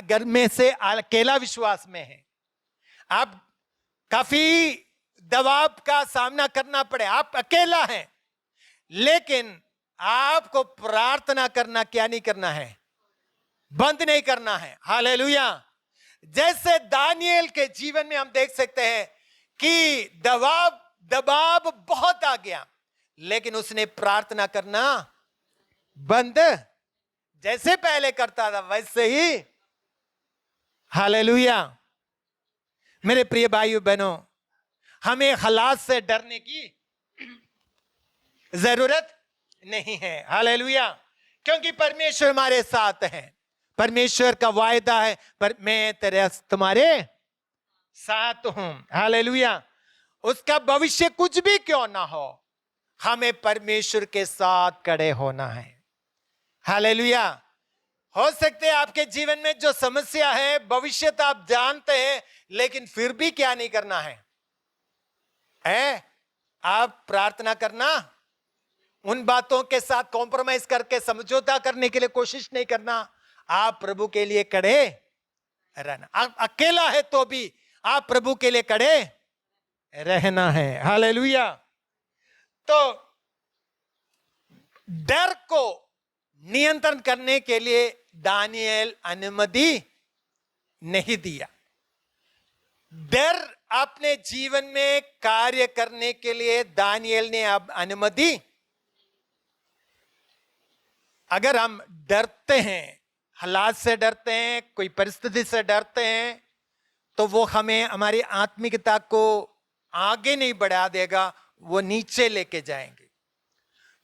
घर में से अकेला विश्वास में हैं, आप काफी दबाव का सामना करना पड़े, आप अकेला हैं, लेकिन आपको प्रार्थना करना क्या नहीं करना है? बंद नहीं करना है। हालेलुया। जैसे दानियेल के जीवन में हम देख सकते हैं कि दबाव बहुत आ गया, लेकिन उसने प्रार्थना करना बंद जैसे पहले करता था वैसे ही। हालेलुया। मेरे प्रिय भाइयों बहनों, हमें हालात से डरने की जरूरत नहीं है। हालेलुया। क्योंकि परमेश्वर हमारे साथ है। परमेश्वर का वायदा है, पर मैं तुम्हारे साथ हूं। हालेलुया। उसका भविष्य कुछ भी क्यों ना हो, हमें परमेश्वर के साथ खड़े होना है। हालेलुया। हो सकते हैं आपके जीवन में जो समस्या है, भविष्य तो आप जानते हैं, लेकिन फिर भी क्या नहीं करना है? आप प्रार्थना करना, उन बातों के साथ कॉम्प्रोमाइज करके समझौता करने के लिए कोशिश नहीं करना। आप प्रभु के लिए खड़े रहना। आप अकेला है तो भी आप प्रभु के लिए खड़े रहना है। हालेलुया। तो डर को नियंत्रण करने के लिए दानियेल अनुमति नहीं दिया। डर अपने जीवन में कार्य करने के लिए दानियेल ने अब अनुमति। अगर हम डरते हैं, हालात से डरते हैं, कोई परिस्थिति से डरते हैं, तो वो हमें हमारी आत्मिकता को आगे नहीं बढ़ा देगा, वो नीचे लेके जाएंगे।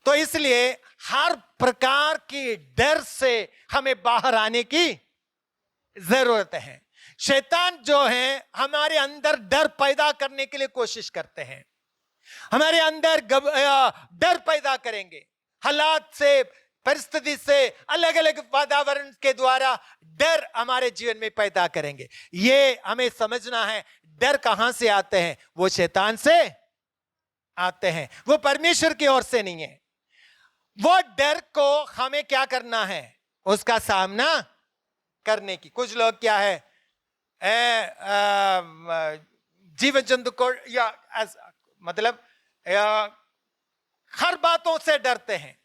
तो इसलिए हर प्रकार की डर से हमें बाहर आने की जरूरत है। शैतान जो है हमारे अंदर डर पैदा करने के लिए कोशिश करते हैं, हमारे अंदर डर पैदा करेंगे, हालात से, परिस्थिति से, अलग अलग वातावरण के द्वारा डर हमारे जीवन में पैदा करेंगे। ये हमें समझना है, डर कहां से आते हैं? वो शैतान से आते हैं, वो परमेश्वर की ओर से नहीं है। वो डर को हमें क्या करना है? उसका सामना करने की। कुछ लोग क्या है, जीव जंतु को या मतलब हर बातों से डरते हैं,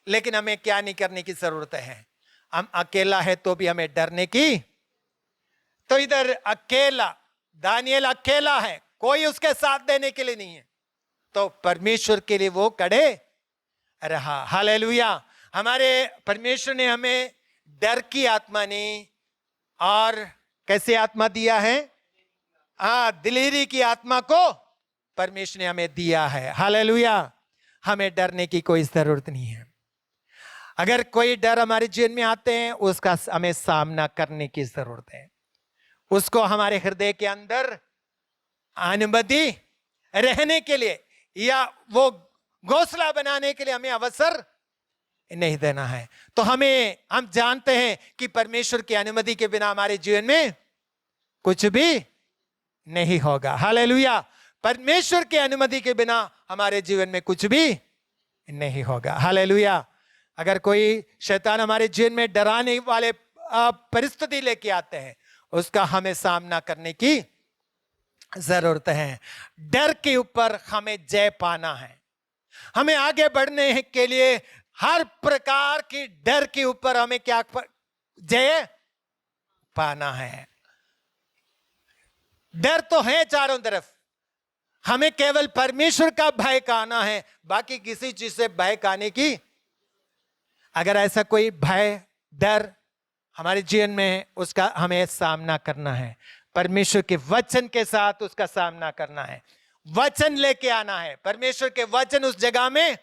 लेकिन हमें क्या नहीं करने की जरूरत है? हम अकेला है तो भी हमें डरने की। तो इधर अकेला, दानियेल अकेला है, कोई उसके साथ देने के लिए नहीं है, तो परमेश्वर के लिए वो खड़े रहा। हालेलुया। हमारे परमेश्वर ने हमें डर की आत्मा नहीं, और कैसे आत्मा दिया है? दिलेरी की आत्मा को परमेश्वर ने हमें दिया है। हालेलुया। हमें डरने की कोई जरूरत नहीं है। अगर कोई डर हमारे जीवन में आते हैं, उसका हमें सामना करने की जरूरत है। उसको हमारे हृदय के अंदर अनुमति रहने के लिए या वो घोंसला बनाने के लिए हमें अवसर नहीं देना है। तो हम जानते हैं कि परमेश्वर की अनुमति के बिना हमारे जीवन में कुछ भी नहीं होगा। हालेलुया। परमेश्वर की अनुमति के बिना हमारे जीवन में कुछ भी नहीं होगा। हालेलुया। अगर कोई शैतान हमारे जीवन में डराने वाले परिस्थिति लेके आते हैं, उसका हमें सामना करने की जरूरत है। डर के ऊपर हमें जय पाना है। हमें आगे बढ़ने के लिए हर प्रकार की डर के ऊपर हमें क्या जय पाना है। डर तो है चारों तरफ, हमें केवल परमेश्वर का भय खाना है, बाकी किसी चीज से भय खाने की, अगर ऐसा कोई भय डर हमारे जीवन में है, उसका हमें सामना करना है। परमेश्वर के वचन के साथ उसका सामना करना है। वचन लेके आना है, परमेश्वर के वचन उस जगह में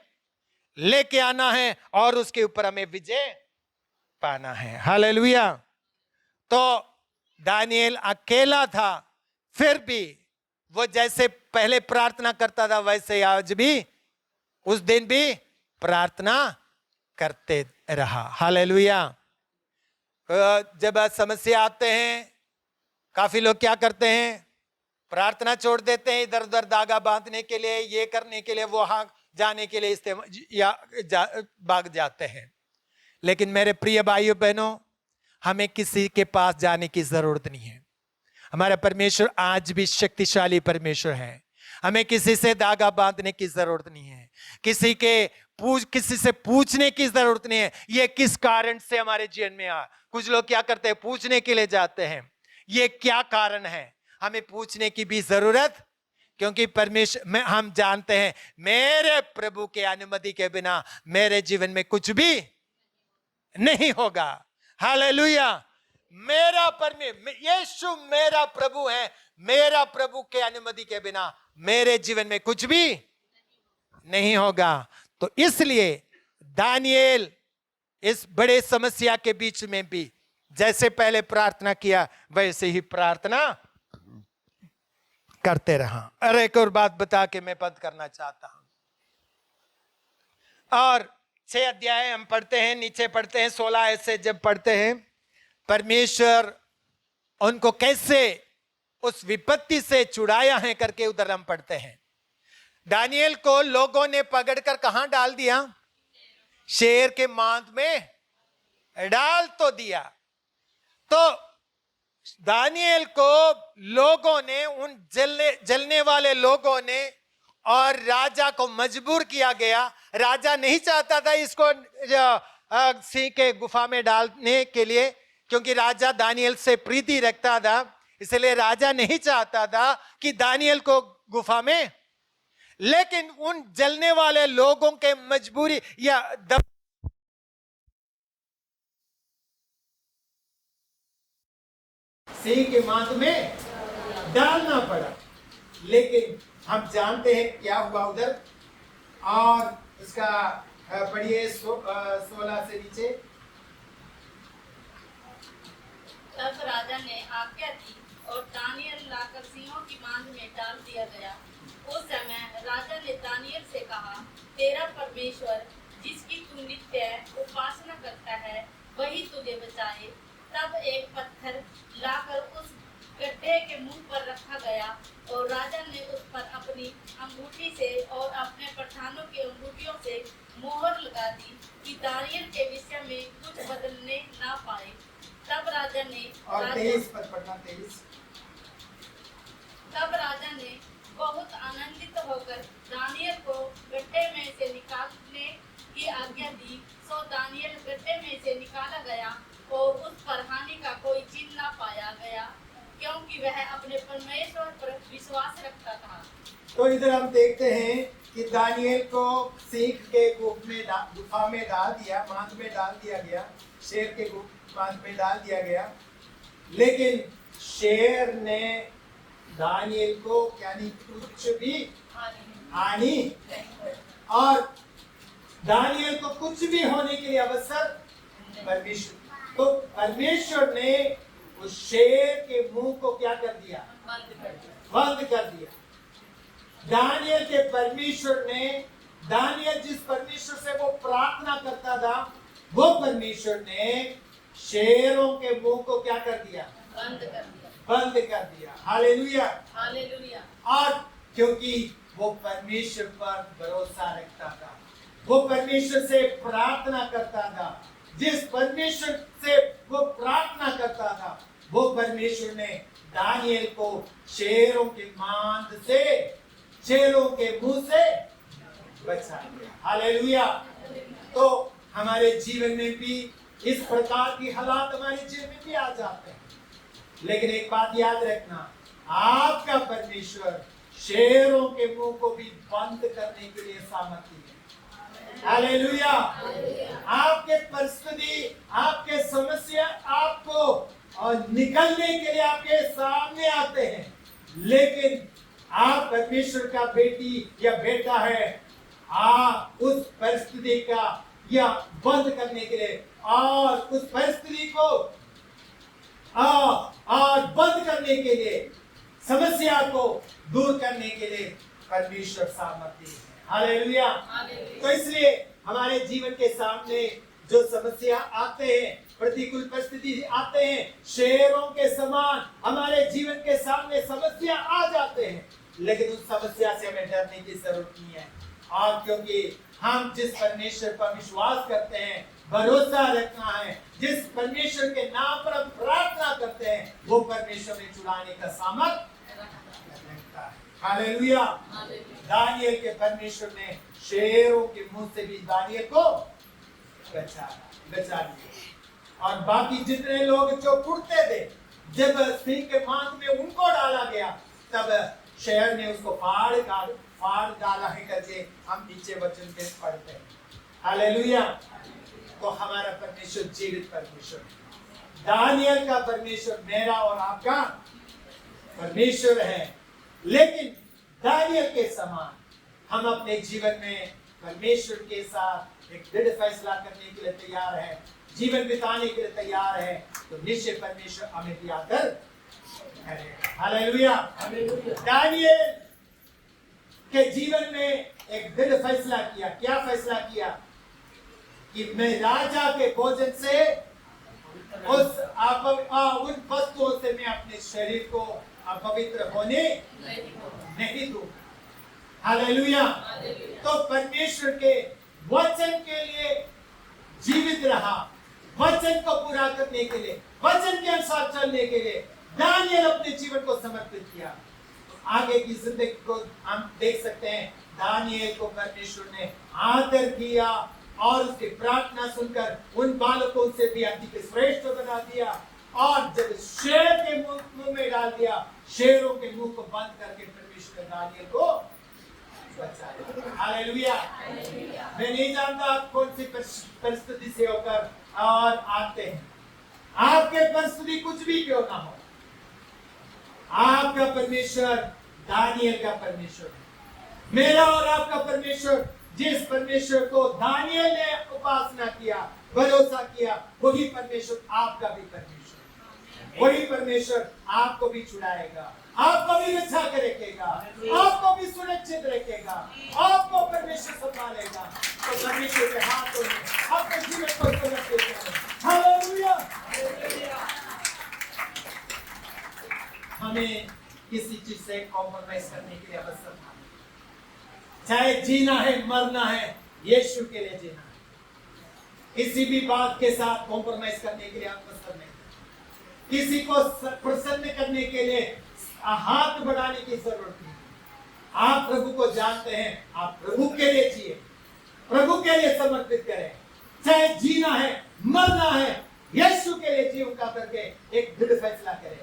लेके आना है, और उसके ऊपर हमें विजय पाना है। हालेलुया। तो दानियेल अकेला था, फिर भी वो जैसे पहले प्रार्थना करता था, वैसे आज भी, उस दिन भी प्रार्थना करते रहा। हालेलुया। जब समस्या आते हैं, काफी लोग क्या करते हैं? प्रार्थना छोड़ देते हैं, इधर उधर धागा बांधने के लिए, ये करने के लिए, वहां जाने के लिए भाग जाते हैं। लेकिन मेरे प्रिय भाइयों बहनों, हमें किसी के पास जाने की जरूरत नहीं है। हमारा परमेश्वर आज भी शक्तिशाली परमेश्वर है। हमें किसी से धागा बांधने की जरूरत नहीं है, किसी से पूछने की जरूरत नहीं है, ये किस कारण से हमारे जीवन में आ। कुछ लोग क्या करते हैं? पूछने के लिए जाते हैं, ये क्या कारण है? हमें पूछने की भी जरूरत, क्योंकि परमेश्वर, हम जानते हैं मेरे प्रभु के अनुमति के बिना मेरे जीवन में कुछ भी नहीं होगा। हालेलुया। मेरा यीशु मेरा प्रभु है, मेरा प्रभु के अनुमति के बिना मेरे जीवन में कुछ भी नहीं होगा। तो इसलिए दानियेल इस बड़े समस्या के बीच में भी जैसे पहले प्रार्थना किया, वैसे ही प्रार्थना करते रहा। और एक और बात बता के मैं बंद करना चाहता हूं। और 6 अध्याय हम पढ़ते हैं, नीचे पढ़ते हैं 16 ऐसे जब पढ़ते हैं, परमेश्वर उनको कैसे उस विपत्ति से छुड़ाया है करके उधर हम पढ़ते हैं। दानियेल को लोगों ने पकड़कर कहां डाल दिया? शेर के मांद में डाल तो दिया। तो दानियेल को लोगों ने, उन जलने वाले लोगों ने, और राजा को मजबूर किया गया। राजा नहीं चाहता था इसको सिंह के गुफा में डालने के लिए, क्योंकि राजा दानियेल से प्रीति रखता था, इसलिए राजा नहीं चाहता था कि दानियल को गुफा में, लेकिन उन जलने वाले लोगों के मजबूरी या सिंह के मांस में डालना पड़ा। लेकिन हम जानते हैं क्या हुआ उधर, और उसका पढ़िए 16 से नीचे। तब राजा ने आज्ञा दी और दानियल लाकर सिंहों की मांद में डाल दिया गया। उस समय राजा ने दानियल से कहा, तेरा परमेश्वर जिसकी तू नित्य उपासना करता है वही तुझे बचाए। तब एक पत्थर लाकर उस गड्ढे के मुंह पर रखा गया और राजा ने उस पर अपनी अंगूठी से और अपने प्रधानों की अंगूठियों से मोहर लगा दी कि दानियल के विषय में कुछ बदलने ना पाए। तब राजा ने तब राजा ने बहुत आनंदित होकर दानियल को गड्ढे में से निकालने की आज्ञा दी। सो दानियल गड्ढे में से निकाला गया और उस पर हानि का कोई चिन्ह न पाया गया, क्योंकि वह अपने परमेश्वर पर विश्वास रखता था। तो इधर हम देखते हैं कि दानियल को सिंह के गुफा में डाल दिया, मांद में डाल दिया गया, शेर के मांद में डाल दिया गया। लेकिन शेर ने दानियल को यानी कुछ भी हानि, और दानियल को कुछ भी होने के लिए अवसर परमेश्वर, तो परमेश्वर ने उस शेर के मुंह को क्या कर दिया, बंद कर दिया। दानियल के परमेश्वर ने, दानियल जिस परमेश्वर से वो प्रार्थना करता था, वो परमेश्वर ने शेरों के मुंह को क्या कर दिया, बंद कर दिया। Hallelujah, hallelujah. और क्योंकि वो परमेश्वर पर भरोसा रखता था, वो परमेश्वर से प्रार्थना करता था, जिस परमेश्वर से वो प्रार्थना करता था, वो परमेश्वर ने दानियल को शेरों के मांद से, शेरों के मुंह से बचा लिया। हालेलुया। तो हमारे जीवन में भी इस प्रकार की हालात हमारे जीवन में भी आ जाते हैं, लेकिन एक बात याद रखना, आपका परमेश्वर शेरों के मुंह को भी बंद करने के लिए सामर्थ्य है। हालेलुया। आपके परिस्थिति, आपके समस्या आपको और निकलने के लिए आपके सामने आते हैं, लेकिन आप परमेश्वर का बेटी या बेटा है, आप उस परिस्थिति का या बंद करने के लिए और उस परिस्थिति को और बंद करने के लिए, समस्या को दूर करने के लिए परमेश्वर सामर्थ्य है। हालेलुया। तो इसलिए हमारे जीवन के सामने जो समस्या आते हैं, प्रतिकूल परिस्थिति आते हैं, शेरों के समान हमारे जीवन के सामने समस्या आ जाते हैं, लेकिन उस समस्या से हमें डरने की जरूरत नहीं है। और क्योंकि हम जिस परमेश्वर पर विश्वास करते हैं, भरोसा रखना है, जिस परमेश्वर के नाम पर हम प्रार्थना करते हैं, वो परमेश्वर में छुड़ाने का सामर्थ्य रखता है। हालेलुया। दानियल के परमेश्वर ने शेरों के मुंह से भी दानियल को बचा लिया। और बाकी जितने लोग जो उड़ते थे, जब सिंह के मांद में उनको डाला गया, तब शेर ने उसको फाड़ डाला है करके हम नीचे वचन के पढ़ते हैं। हालेलुया। तो हमारा परमेश्वर जीवित परमेश्वर है। दानियल का परमेश्वर मेरा और आपका परमेश्वर है, लेकिन दानियल के समान हम अपने जीवन में परमेश्वर के साथ एक दृढ़ फैसला करने के लिए तैयार है, जीवन बिताने के लिए तैयार है, तो निश्चय परमेश्वर हमें दिया कर करेगा। हालेलुया। दानियल के जीवन में एक दृढ़ फैसला किया। क्या फैसला किया? कि मैं राजा के भोजन से उन वस्तुओं से मैं अपने शरीर को अपवित्र होने नहीं दूं। हालेलुया। तो परमेश्वर के वचन के लिए जीवित रहा, वचन को पूरा करने के लिए, वचन के अनुसार चलने के लिए दानियल अपने जीवन को समर्पित किया। आगे की जिंदगी को हम देख सकते हैं, दानियल को परमेश्वर ने आदर किया और उसकी प्रार्थना सुनकर उन बालकों से भी अधिक श्रेष्ठ बना दिया। और जब शेर के मुंह में डाल दिया, शेरों के मुंह को बंद करके परमेश्वर ने दानियल को बचाया। हालेलुया। मैं नहीं जानता आप कौन सी परिस्थिति से होकर और आते हैं। आपके परिस्थिति कुछ भी क्यों ना हो, आपका परमेश्वर दानियल का परमेश्वर है। मेरा और आपका परमेश्वर, जिस परमेश्वर को दानियल ने उपासना किया, भरोसा किया, वही परमेश्वर आपका भी परमेश्वर है। वही परमेश्वर आपको भी छुड़ाएगा, आपको भी बचा के रखेगा, आपको भी सुरक्षित रखेगा, आपको परमेश्वर संभालेगा। तो परमेश्वर के हाथों में अपने जीवन को समर्पित करें। हालेलुया। हमें किसी चीज से कॉम्प्रोमाइज करने के लिए अवसर था। चाहे जीना है, मरना है, यीशु के लिए जीना है। किसी भी बात के साथ कॉम्प्रोमाइज करने के लिए अवसर नहीं। किसी को प्रसन्न करने के लिए हाथ बढ़ाने की जरूरत नहीं। आप प्रभु को जानते हैं, आप प्रभु के लिए जिए, प्रभु के लिए समर्पित करें। चाहे जीना है, मरना है, यीशु के लिए जीवन का करके एक दृढ़ फैसला करें।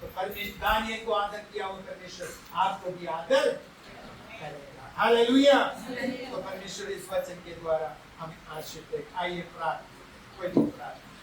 तो परमेश्वर दानियल को आदर किया हुआ परमेश्वर आपको भी आदर करेगा। हालेलुया। तो परमेश्वर इस वचन के द्वारा हमें आशीष दे। आइए प्रार्थना। कोई प्रार्थना।